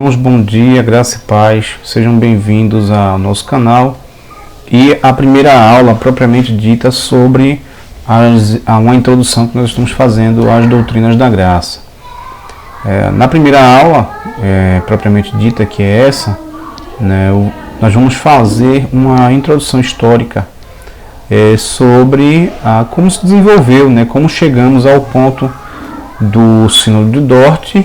Bom dia, graça e paz, sejam bem-vindos ao nosso canal e a primeira aula propriamente dita sobre uma introdução que nós estamos fazendo às doutrinas da graça. Na primeira aula, propriamente dita, que é essa, nós vamos fazer uma introdução histórica sobre como se desenvolveu, como chegamos ao ponto do Sínodo de Dort,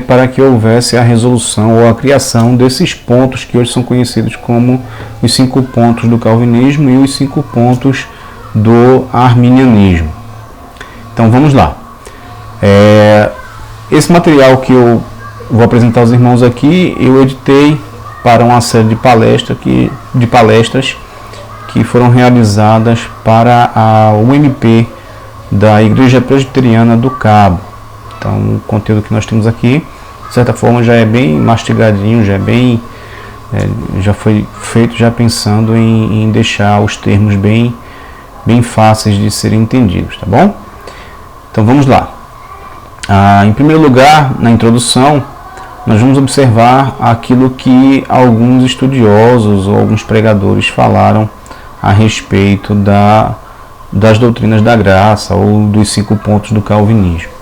para que houvesse a resolução ou a criação desses pontos que hoje são conhecidos como os 5 pontos do calvinismo e os 5 pontos do arminianismo. Então vamos lá. Esse material que eu vou apresentar aos irmãos aqui, eu editei para uma série de palestras que foram realizadas para a UMP da Igreja Presbiteriana do Cabo. Então, o conteúdo que nós temos aqui, de certa forma, já é bem mastigadinho, já foi feito já pensando em deixar os termos bem fáceis de serem entendidos, tá bom? Então, vamos lá. Em primeiro lugar, na introdução, nós vamos observar aquilo que alguns estudiosos ou alguns pregadores falaram a respeito das doutrinas da graça ou dos 5 pontos do calvinismo.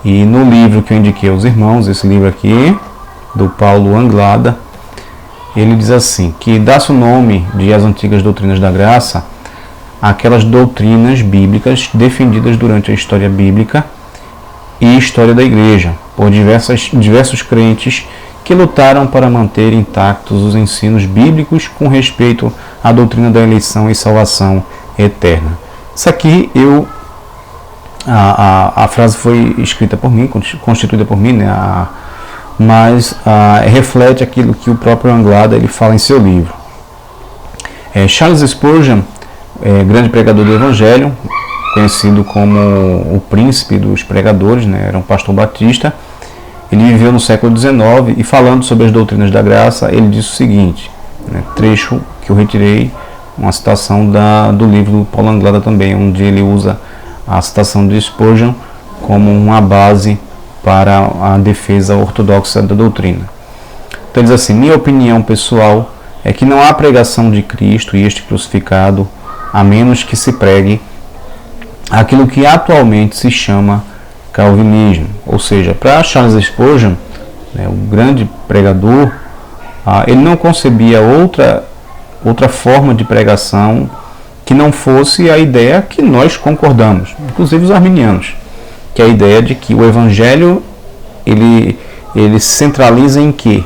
E no livro que eu indiquei aos irmãos, esse livro aqui, do Paulo Anglada, ele diz assim, que dá-se o nome de As Antigas Doutrinas da Graça àquelas doutrinas bíblicas defendidas durante a história bíblica e história da Igreja, por diversos crentes que lutaram para manter intactos os ensinos bíblicos com respeito à doutrina da eleição e salvação eterna. Isso aqui a frase foi escrita por mim, constituída por mim, mas reflete aquilo que o próprio Anglada ele fala em seu livro. Charles Spurgeon, grande pregador do Evangelho, conhecido como o príncipe dos pregadores, era um pastor batista. Ele viveu no século XIX e, falando sobre as doutrinas da graça, ele disse o seguinte, trecho que eu retirei, uma citação do livro do Paulo Anglada também, onde ele usa a citação de Spurgeon como uma base para a defesa ortodoxa da doutrina. Então ele diz assim: minha opinião pessoal é que não há pregação de Cristo e este crucificado a menos que se pregue aquilo que atualmente se chama calvinismo. Ou seja, para Charles Spurgeon, o grande pregador, ele não concebia outra forma de pregação que não fosse a ideia que nós concordamos, inclusive os arminianos, que é a ideia de que o Evangelho ele se centraliza em quê?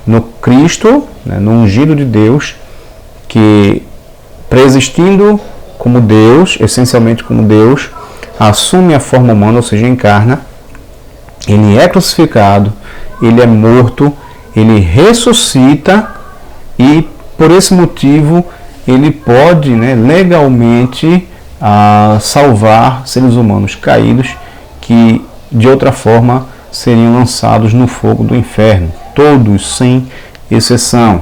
No Cristo, no ungido de Deus, que preexistindo como Deus, essencialmente como Deus, assume a forma humana, ou seja, encarna, ele é crucificado, ele é morto, ele ressuscita e, por esse motivo, ele pode legalmente salvar seres humanos caídos que de outra forma seriam lançados no fogo do inferno, todos sem exceção.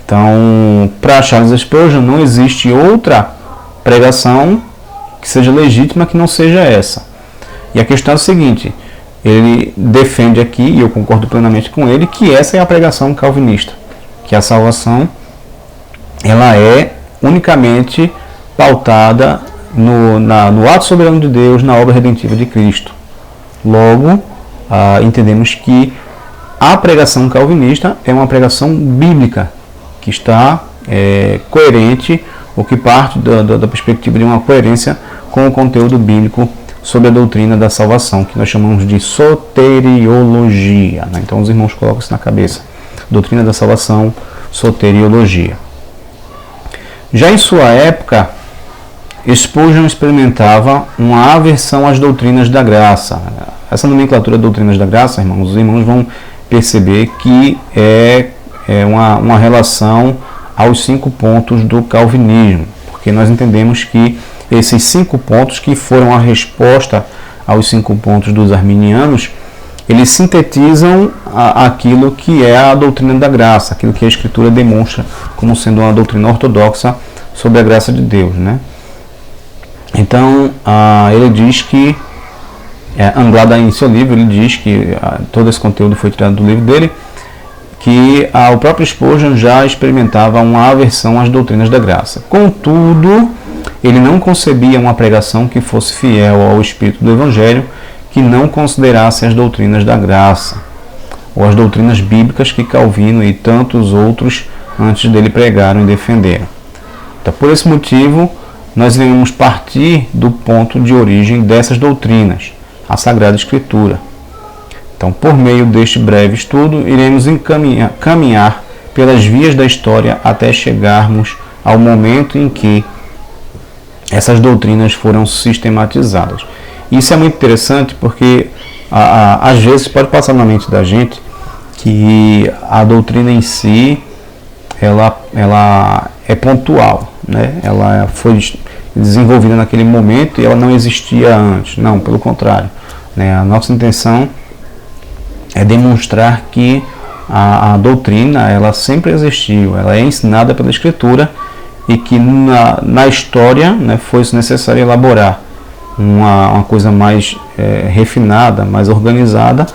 Então, para Charles Spurgeon não existe outra pregação que seja legítima que não seja essa. E a questão é a seguinte, ele defende aqui, e eu concordo plenamente com ele, que essa é a pregação calvinista, que a salvação ela é unicamente pautada no ato soberano de Deus, na obra redentiva de Cristo. Logo, entendemos que a pregação calvinista é uma pregação bíblica, que está coerente, ou que parte da perspectiva de uma coerência com o conteúdo bíblico sobre a doutrina da salvação, que nós chamamos de soteriologia. Então os irmãos colocam isso na cabeça. Doutrina da salvação, soteriologia. Já em sua época, Spurgeon experimentava uma aversão às doutrinas da graça. Essa nomenclatura de doutrinas da graça, os irmãos vão perceber que é uma relação aos 5 pontos do calvinismo, porque nós entendemos que esses 5 pontos, que foram a resposta aos 5 pontos dos arminianos, eles sintetizam aquilo que é a doutrina da graça, aquilo que a Escritura demonstra como sendo uma doutrina ortodoxa sobre a graça de Deus. Então, ele diz que Anglada, em seu livro, ele diz que todo esse conteúdo foi tirado do livro dele, que o próprio Spurgeon já experimentava uma aversão às doutrinas da graça. Contudo, ele não concebia uma pregação que fosse fiel ao espírito do Evangelho, que não considerasse as doutrinas da graça, ou as doutrinas bíblicas que Calvino e tantos outros antes dele pregaram e defenderam. Então, por esse motivo, nós iremos partir do ponto de origem dessas doutrinas, a Sagrada Escritura. Então, por meio deste breve estudo, iremos caminhar pelas vias da história até chegarmos ao momento em que essas doutrinas foram sistematizadas. Isso é muito interessante porque, às vezes, pode passar na mente da gente que a doutrina em si ela é pontual, né? Ela foi desenvolvida naquele momento e ela não existia antes. Não, pelo contrário, né? A nossa intenção é demonstrar que a doutrina ela sempre existiu, ela é ensinada pela Escritura e que na história, né, foi necessário elaborar uma coisa mais refinada, mais organizada,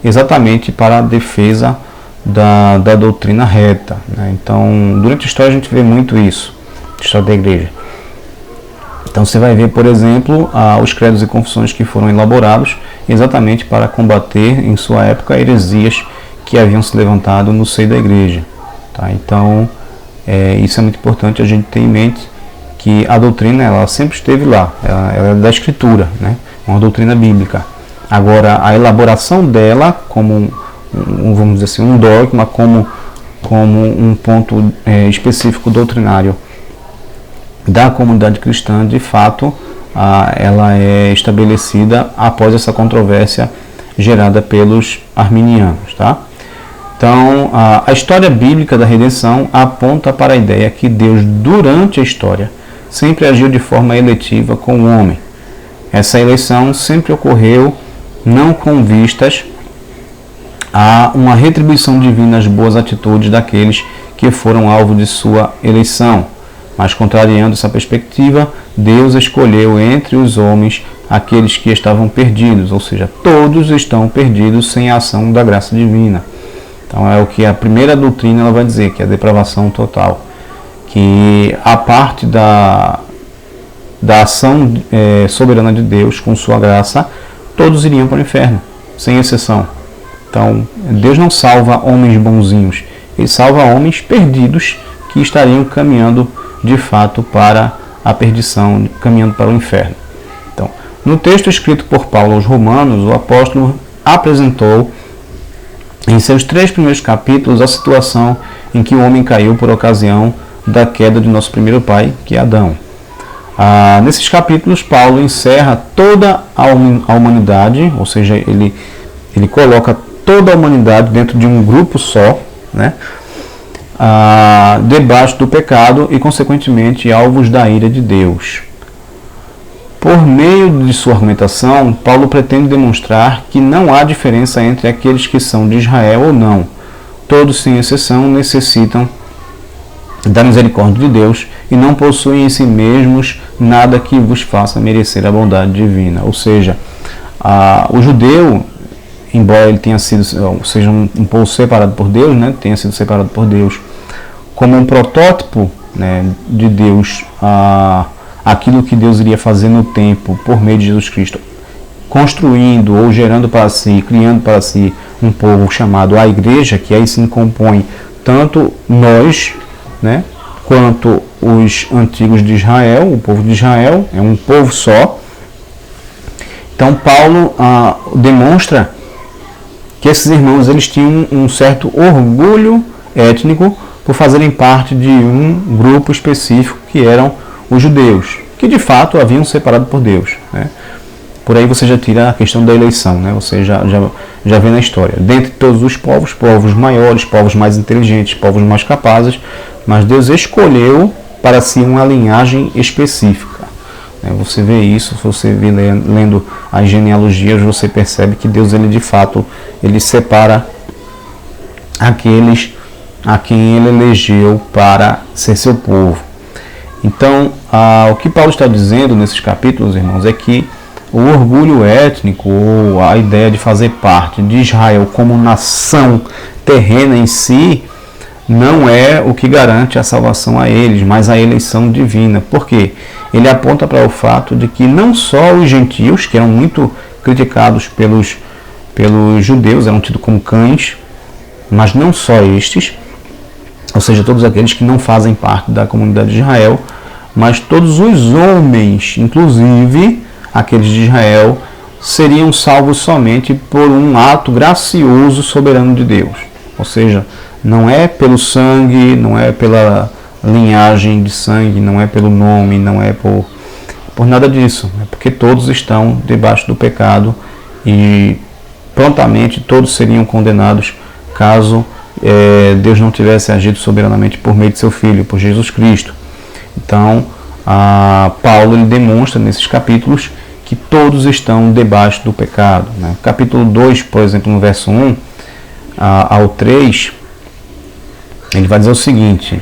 exatamente para a defesa da doutrina reta, né? Então, durante a história a gente vê muito isso, a história da igreja. Então você vai ver, por exemplo, os credos e confissões que foram elaborados exatamente para combater, em sua época, heresias que haviam se levantado no seio da igreja. Tá? Então, isso é muito importante a gente ter em mente, que a doutrina ela sempre esteve lá, ela é da Escritura, né? Uma doutrina bíblica. Agora, a elaboração dela como, vamos dizer assim, um dogma, como um ponto específico doutrinário da comunidade cristã, de fato, ela é estabelecida após essa controvérsia gerada pelos arminianos. Tá? Então, a história bíblica da redenção aponta para a ideia que Deus, durante a história, sempre agiu de forma eletiva com o homem. Essa eleição sempre ocorreu não com vistas a uma retribuição divina às boas atitudes daqueles que foram alvo de sua eleição. Mas, contrariando essa perspectiva, Deus escolheu entre os homens aqueles que estavam perdidos, ou seja, todos estão perdidos sem a ação da graça divina. Então é o que a primeira doutrina ela vai dizer, que é a depravação total. Que a parte da ação soberana de Deus, com sua graça, todos iriam para o inferno, sem exceção. Então, Deus não salva homens bonzinhos, Ele salva homens perdidos que estariam caminhando de fato para a perdição, caminhando para o inferno. Então, no texto escrito por Paulo aos Romanos, o apóstolo apresentou em seus 3 primeiros capítulos a situação em que o homem caiu por ocasião da queda de nosso primeiro pai, que é Adão. Nesses capítulos, Paulo encerra toda a humanidade, ou seja, ele coloca toda a humanidade dentro de um grupo só, né? Debaixo do pecado e, consequentemente, alvos da ira de Deus. Por meio de sua argumentação, Paulo pretende demonstrar que não há diferença entre aqueles que são de Israel ou não. Todos, sem exceção, necessitam da misericórdia de Deus e não possuem em si mesmos nada que vos faça merecer a bondade divina. Ou seja, o judeu, embora ele tenha sido, seja um povo separado por Deus, né, tenha sido separado por Deus como um protótipo, né, de Deus, aquilo que Deus iria fazer no tempo por meio de Jesus Cristo, construindo ou gerando para si, criando para si um povo chamado a Igreja, que aí se compõe tanto nós, né, quanto os antigos de Israel, o povo de Israel, é um povo só. Então Paulo demonstra que esses irmãos eles tinham um certo orgulho étnico por fazerem parte de um grupo específico que eram os judeus, que de fato haviam separado por Deus, né? Por aí você já tira a questão da eleição, né? Você já vê na história. Dentre todos os povos, povos maiores, povos mais inteligentes, povos mais capazes, mas Deus escolheu para si uma linhagem específica. Você vê isso, se você vê lendo as genealogias, você percebe que Deus, ele de fato, ele separa aqueles a quem ele elegeu para ser seu povo. Então, o que Paulo está dizendo nesses capítulos, irmãos, é que o orgulho étnico, ou a ideia de fazer parte de Israel como nação terrena em si não é o que garante a salvação a eles, mas a eleição divina. Por quê? Ele aponta para o fato de que não só os gentios, que eram muito criticados pelos judeus, eram tidos como cães, mas não só estes, ou seja, todos aqueles que não fazem parte da comunidade de Israel, mas todos os homens, inclusive aqueles de Israel, seriam salvos somente por um ato gracioso, soberano de Deus. Ou seja, não é pelo sangue, não é pela linhagem de sangue, não é pelo nome, não é por nada disso. É porque todos estão debaixo do pecado e prontamente todos seriam condenados caso Deus não tivesse agido soberanamente por meio de seu Filho, por Jesus Cristo. Então, Paulo ele demonstra nesses capítulos que todos estão debaixo do pecado. Né? Capítulo 2, por exemplo, no verso 1 ao 3, ele vai dizer o seguinte: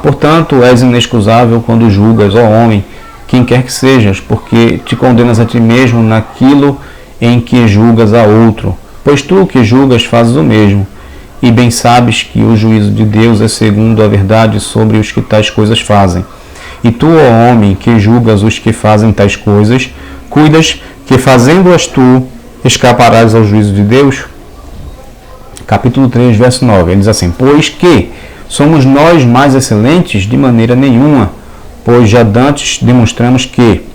portanto, és inexcusável quando julgas, ó homem, quem quer que sejas, porque te condenas a ti mesmo naquilo em que julgas a outro. Pois tu que julgas fazes o mesmo, e bem sabes que o juízo de Deus é segundo a verdade sobre os que tais coisas fazem. E tu, ó homem, que julgas os que fazem tais coisas, cuidas que fazendo-as tu escaparás ao juízo de Deus? Capítulo 3, verso 9, ele diz assim: pois que somos nós mais excelentes? De maneira nenhuma, pois já dantes demonstramos que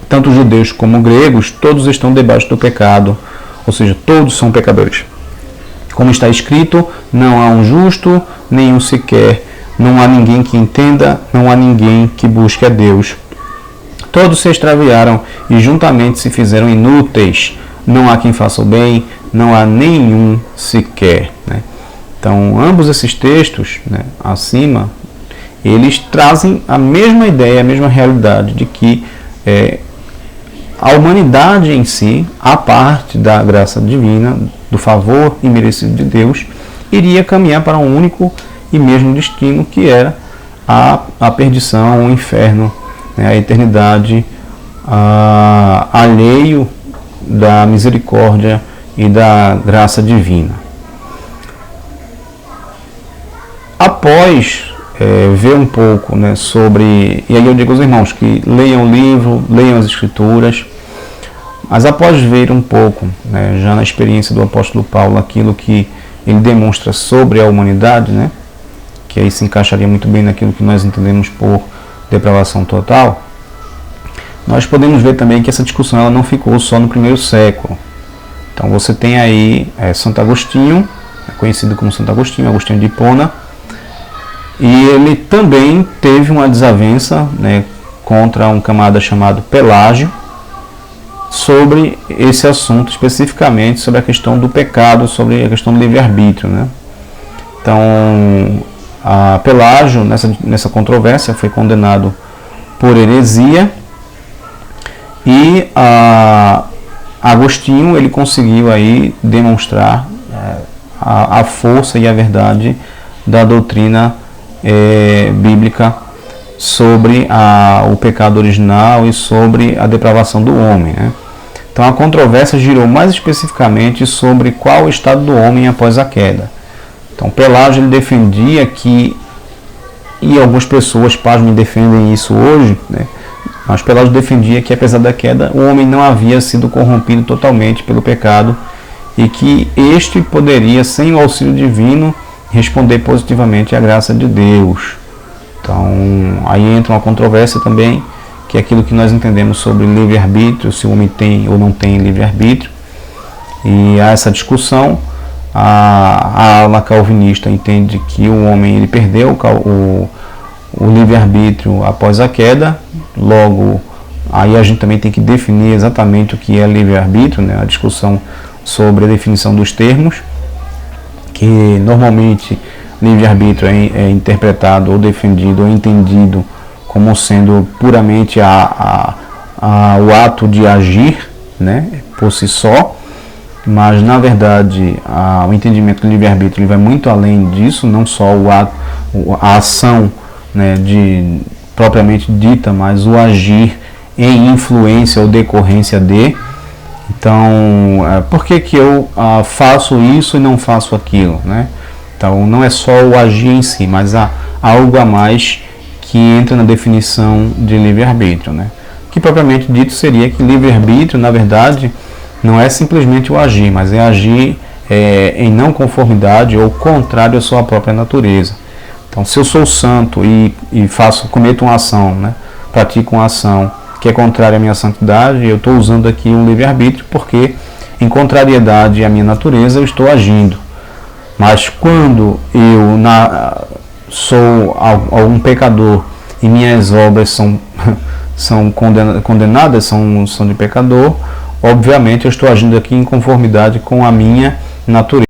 tanto judeus como gregos, todos estão debaixo do pecado, ou seja, todos são pecadores. Como está escrito, não há um justo, nenhum sequer, não há ninguém que entenda, não há ninguém que busque a Deus. Todos se extraviaram e juntamente se fizeram inúteis. Não há quem faça o bem, não há nenhum sequer. Né? Então, ambos esses textos, né, acima, eles trazem a mesma ideia, a mesma realidade de que a humanidade em si, a parte da graça divina, do favor imerecido de Deus, iria caminhar para um único e mesmo destino, que era a perdição, o inferno, né, a eternidade, alheio da misericórdia e da graça divina. Após ver um pouco, né, sobre... E aí eu digo aos irmãos que leiam o livro, leiam as Escrituras, mas após ver um pouco, né, já na experiência do apóstolo Paulo, aquilo que ele demonstra sobre a humanidade, né, que aí se encaixaria muito bem naquilo que nós entendemos por depravação total, nós podemos ver também que essa discussão ela não ficou só no primeiro século. Então você tem aí Santo Agostinho, conhecido como Santo Agostinho, Agostinho de Hipona, e ele também teve uma desavença, né, contra um camarada chamado Pelágio, sobre esse assunto, especificamente sobre a questão do pecado, sobre a questão do livre-arbítrio. Né? Então, Pelágio, nessa controvérsia, foi condenado por heresia, e Agostinho ele conseguiu aí demonstrar a força e a verdade da doutrina bíblica sobre o pecado original e sobre a depravação do homem. Né? Então a controvérsia girou mais especificamente sobre qual o estado do homem após a queda. Então Pelágio ele defendia que, e algumas pessoas, pasmem, defendem isso hoje, né? Mas Pelágio defendia que apesar da queda o homem não havia sido corrompido totalmente pelo pecado e que este poderia, sem o auxílio divino, responder positivamente à graça de Deus. Então, aí entra uma controvérsia também, que é aquilo que nós entendemos sobre livre-arbítrio, se o homem tem ou não tem livre-arbítrio. E há essa discussão. A ala calvinista entende que o homem ele perdeu o livre-arbítrio após a queda. Logo, aí a gente também tem que definir exatamente o que é livre-arbítrio, né? A discussão sobre a definição dos termos, que normalmente livre-arbítrio é interpretado ou defendido ou entendido como sendo puramente o ato de agir, né, por si só, mas na verdade o entendimento do livre-arbítrio vai muito além disso, não só a ação, né, propriamente dita, mas o agir em influência ou decorrência de. Então, por que eu faço isso e não faço aquilo, né? Então, não é só o agir em si, mas há algo a mais que entra na definição de livre-arbítrio, né? Que propriamente dito seria que livre-arbítrio, na verdade, não é simplesmente o agir, mas é agir em não conformidade ou contrário à sua própria natureza. Então, se eu sou santo e cometo uma ação, né? Pratico uma ação que é contrária à minha santidade, eu estou usando aqui um livre-arbítrio porque, em contrariedade à minha natureza, eu estou agindo. Mas quando eu sou algum pecador e minhas obras são condenadas, são de pecador, obviamente eu estou agindo aqui em conformidade com a minha natureza.